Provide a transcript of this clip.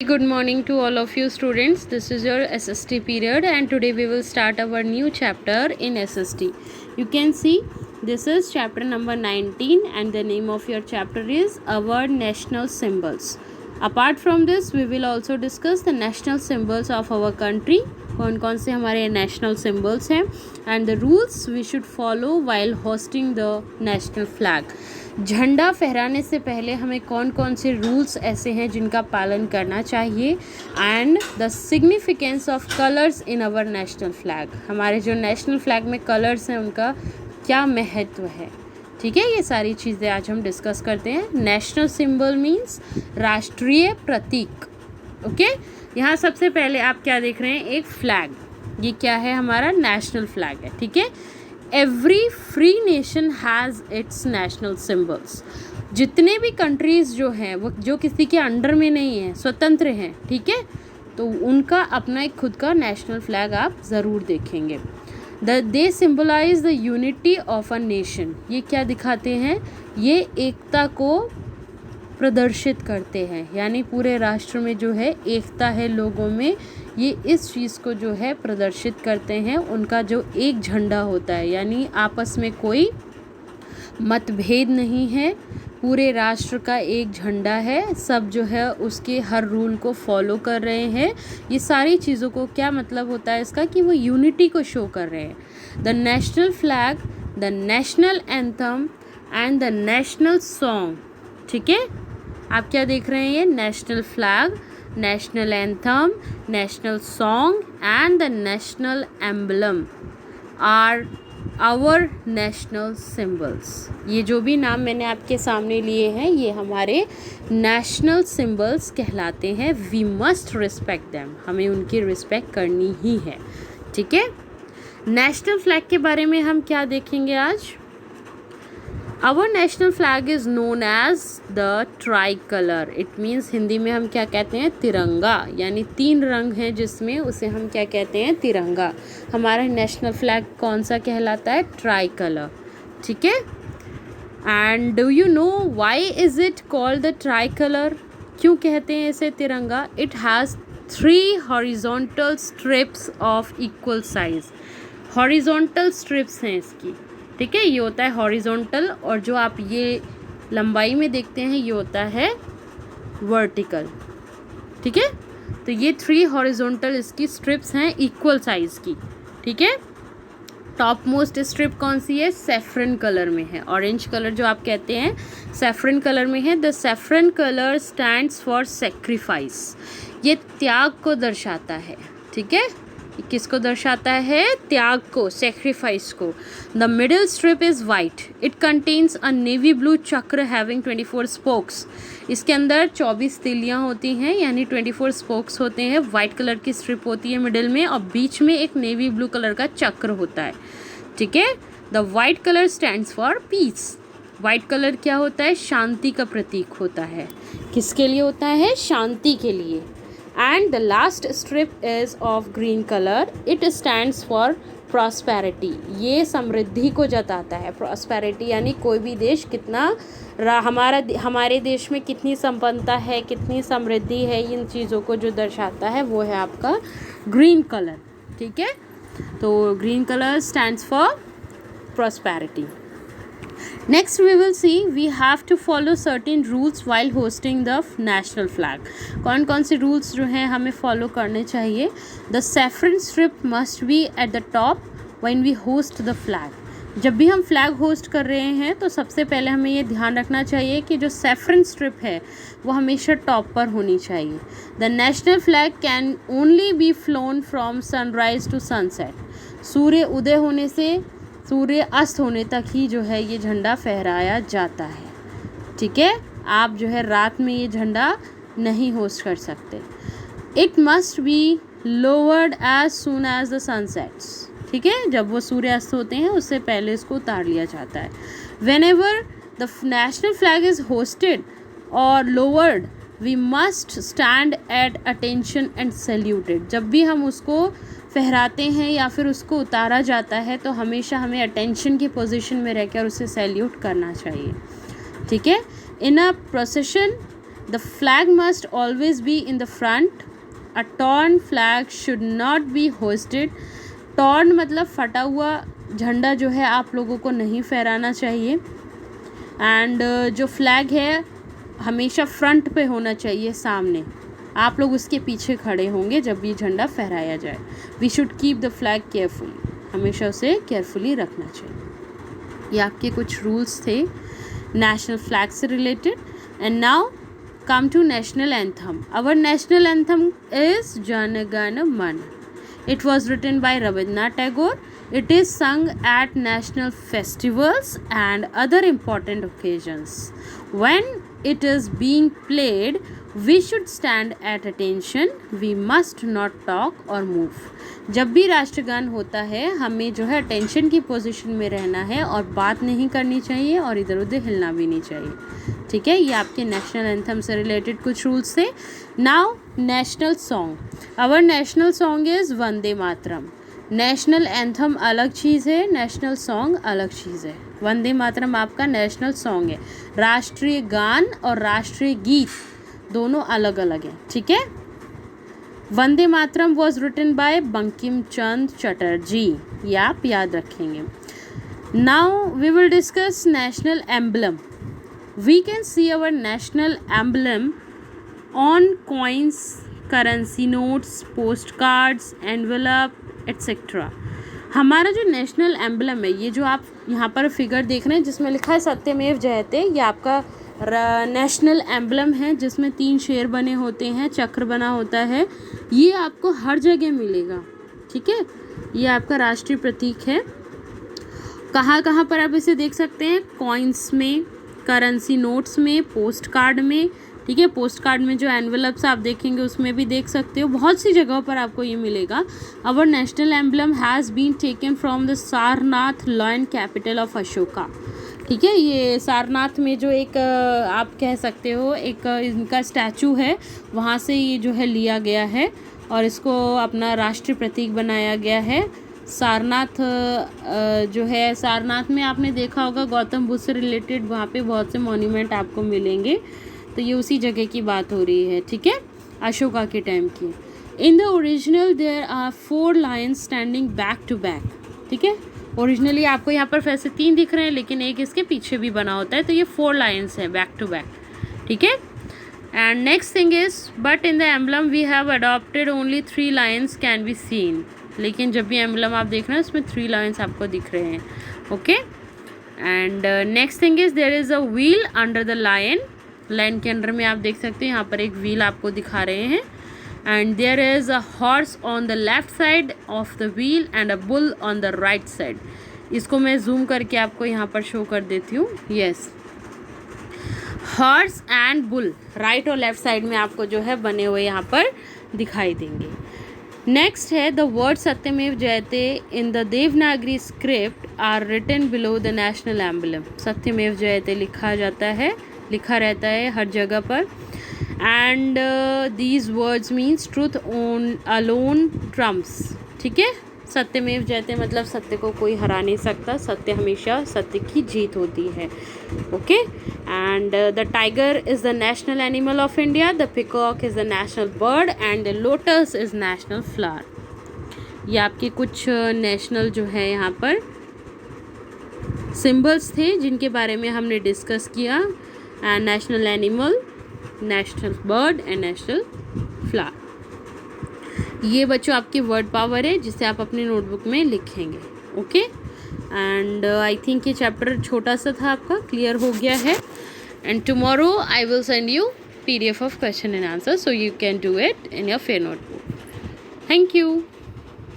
Good morning to all of you students. This is your SST period and today we will start our new chapter in SST. You can see this is chapter number 19 and the name of your chapter is Our National Symbols. Apart from this we will also discuss the national symbols of our country. कौन कौन से हमारे national symbols हैं and the rules we should follow while hosting the national flag. झंडा फहराने से पहले हमें कौन कौन से रूल्स ऐसे हैं जिनका पालन करना चाहिए and the significance of colours in our national flag. हमारे जो नेशनल फ्लैग में कलर्स हैं उनका क्या महत्व है. ठीक है, ये सारी चीज़ें आज हम डिस्कस करते हैं. नेशनल सिंबल मीन्स राष्ट्रीय प्रतीक. ओके यहाँ सबसे पहले आप क्या देख रहे हैं, एक फ्लैग. ये क्या है, हमारा नेशनल फ्लैग है. ठीक है, every free nation has its national symbols. जितने भी कंट्रीज़ जो हैं वो जो किसी के अंडर में नहीं हैं, स्वतंत्र हैं, ठीक है, तो उनका अपना एक खुद का नेशनल फ्लैग आप ज़रूर देखेंगे. They symbolise the unity of a nation. ये क्या दिखाते हैं, ये एकता को प्रदर्शित करते हैं, यानी पूरे राष्ट्र में जो है एकता है लोगों में, ये इस चीज़ को जो है प्रदर्शित करते हैं. उनका जो एक झंडा होता है, यानी आपस में कोई मतभेद नहीं है, पूरे राष्ट्र का एक झंडा है, सब जो है उसके हर रूल को फॉलो कर रहे हैं. ये सारी चीज़ों को क्या मतलब होता है इसका, कि वो यूनिटी को शो कर रहे हैं. The national flag, the national anthem and the national song. ठीक है, आप क्या देख रहे हैं, ये national flag, national anthem, national song and the national emblem are our national symbols. ये जो भी नाम मैंने आपके सामने लिए हैं ये हमारे नेशनल सिम्बल्स कहलाते हैं. We must respect them. हमें उनकी रिस्पेक्ट करनी ही है. ठीक है, नेशनल फ्लैग के बारे में हम क्या देखेंगे आज. Our national flag is known as the tricolour. It means Hindi में हम क्या कहते हैं, तिरंगा. यानी 3 रंग हैं जिसमें, उसे हम क्या कहते हैं, तिरंगा. हमारा नेशनल फ्लैग कौन सा कहलाता है, ट्राई कलर. ठीक है, and do you know why is it called the try colour. क्यों कहते हैं इसे तिरंगा. It has 3 horizontal strips of equal size. Horizontal strips हैं इसकी. ठीक है, ये होता है हॉरिजॉन्टल, और जो आप ये लंबाई में देखते हैं ये होता है वर्टिकल. ठीक है, तो ये 3 हॉरिजॉन्टल इसकी स्ट्रिप्स हैं इक्वल साइज़ की. ठीक है, टॉप मोस्ट स्ट्रिप कौन सी है, सैफरन कलर में है. ऑरेंज कलर जो आप कहते हैं सैफरन कलर में है. The saffron colour stands for sacrifice. ये त्याग को दर्शाता है. ठीक है, किसको दर्शाता है, त्याग को, सेक्रीफाइस को. The middle strip is white. It contains a navy blue चक्र हैविंग 24 स्पोक्स. इसके अंदर 24 तिलियाँ होती हैं, यानी 24 स्पोक्स होते हैं. वाइट कलर की स्ट्रिप होती है मिडिल में, और बीच में एक नेवी ब्लू कलर का चक्र होता है. ठीक है, the white colour stands for piece. White colour क्या होता है, शांति का प्रतीक होता है. किसके लिए होता है, शांति के लिए. And the last strip is of green color. It stands for prosperity. ये समृद्धि को जताता है. prosperity यानी कोई भी देश कितना हमारे देश में कितनी संपन्नता है, कितनी समृद्धि है, इन चीज़ों को जो दर्शाता है वो है आपका ग्रीन कलर. ठीक है, तो green colour stands for prosperity. Next we will see we have to follow certain rules while hosting the national flag. कौन कौन से rules जो हैं हमें follow करने चाहिए. The saffron strip must be at the top when we host the flag. जब भी हम फ्लैग होस्ट कर रहे हैं तो सबसे पहले हमें ये ध्यान रखना चाहिए कि जो सैफरन स्ट्रिप है वो हमेशा टॉप पर होनी चाहिए. The national flag can only be flown from sunrise to sunset. सूर्य उदय होने से सूर्य अस्त होने तक ही जो है ये झंडा फहराया जाता है. ठीक है, आप जो है रात में ये झंडा नहीं होस्ट कर सकते. It must be lowered as soon as the sun sets. ठीक है, जब वो सूर्य अस्त होते हैं उससे पहले इसको उतार लिया जाता है. Whenever the national flag is hoisted और lowered we must stand at attention and saluted. जब भी हम उसको फहराते हैं या फिर उसको उतारा जाता है तो हमेशा हमें अटेंशन की पोजीशन में रहकर उसे सैल्यूट करना चाहिए. ठीक है, in a procession the flag must always be in the front, a torn flag should not be hoisted. Torn मतलब फटा हुआ झंडा जो है आप लोगों को नहीं फहराना चाहिए। एंड जो फ्लैग है हमेशा फ्रंट पे होना चाहिए, सामने, आप लोग उसके पीछे खड़े होंगे जब ये झंडा फहराया जाए। We should keep the flag carefully, हमेशा उसे केयरफुली रखना चाहिए। ये आपके कुछ रूल्स थे नेशनल फ्लैग से related. And now come to national anthem. Our national anthem is Jana Gana Mana. It was written by Rabindranath Tagore. It is sung at national festivals and other important occasions. When it is being played, we should stand at attention. We must not talk or move. जब भी राष्ट्रगान होता है हमें जो है attention की position में रहना है और बात नहीं करनी चाहिए और इधर उधर हिलना भी नहीं चाहिए। ठीक है, ये आपके नेशनल एंथम से रिलेटेड कुछ रूल्स थे। Now national song. Our national song is Vande Mataram. National anthem अलग चीज़ है, नेशनल सॉन्ग अलग चीज़ है। वंदे मातरम आपका नेशनल सॉन्ग है। राष्ट्रीय गान और राष्ट्रीय गीत दोनों अलग अलग हैं। ठीक है, Vande Mataram was written by Bankim Chandra Chatterjee, ये आप याद रखेंगे। Now we will discuss national emblem. We can see our national emblem on coins, currency notes, postcards, envelope, etc. हमारा जो नेशनल एम्बलम है, ये जो आप यहाँ पर फिगर देख रहे हैं जिसमें लिखा है सत्यमेव जयते, ये आपका नेशनल एम्बलम है जिसमें 3 शेर बने होते हैं, चक्र बना होता है। ये आपको हर जगह मिलेगा। ठीक है, ये आपका राष्ट्रीय प्रतीक है। कहाँ कहाँ पर आप इसे देख सकते हैं? कॉइन्स में, करेंसी नोट्स में, पोस्ट कार्ड में। ठीक है, पोस्ट कार्ड में जो एनवेलप्स आप देखेंगे उसमें भी देख सकते हो, बहुत सी जगहों पर आपको ये मिलेगा। Our national emblem has been taken from the Sarnath lion capital of Ashoka. ठीक है, ये सारनाथ में जो एक आप कह सकते हो एक इनका स्टैचू है, वहाँ से ये जो है लिया गया है और इसको अपना राष्ट्रीय प्रतीक बनाया गया है। सारनाथ जो है, सारनाथ में आपने देखा होगा गौतम बुद्ध से रिलेटेड वहाँ पे बहुत से मॉन्यूमेंट आपको मिलेंगे, तो ये उसी जगह की बात हो रही है। ठीक है, अशोका के टाइम की। In the original there are 4 lions standing back to back. ठीक है, ओरिजिनली आपको यहाँ पर वैसे 3 दिख रहे हैं लेकिन एक इसके पीछे भी बना होता है, तो ये 4 लायंस है बैक टू बैक। ठीक है, and next thing is but in the emblem we have adopted only 3 lions can be seen. लेकिन जब भी एम्बलम आप देख रहे हैं उसमें 3 लायंस आपको दिख रहे हैं। Okay, and next thing is there is a wheel under the lion. Line के अंडर में आप देख सकते हैं यहाँ पर एक व्हील आपको दिखा रहे हैं। And there is a horse on the left side of the wheel and a bull on the right side. इसको मैं जूम करके आपको यहाँ पर शो कर देती हूँ। Yes, horse and bull right और लेफ्ट साइड में आपको जो है बने हुए यहाँ पर दिखाई देंगे। नेक्स्ट है the word Satyameva Jayate in the Devanagari script are written below the national emblem. Satyameva Jayate लिखा जाता है, लिखा रहता है हर जगह पर। And these words means truth own alone Trump's. ठीक है, सत्यमेव जयते मतलब सत्य को कोई हरा नहीं सकता, सत्य हमेशा सत्य की जीत होती है। Okay, and the tiger is the national animal of India, the peacock is the national bird and the lotus is national flower. ये आपके कुछ नेशनल जो है यहाँ पर सिंबल्स थे जिनके बारे में हमने डिस्कस किया। And national animal, national bird and national flower. ये बच्चों आपके वर्ड पावर है जिसे आप अपने नोटबुक में लिखेंगे। ओके, एंड आई थिंक ये चैप्टर छोटा सा था, आपका क्लियर हो गया है। And tomorrow I will send you PDF of question and answer so you can do it in your fair notebook. Thank you.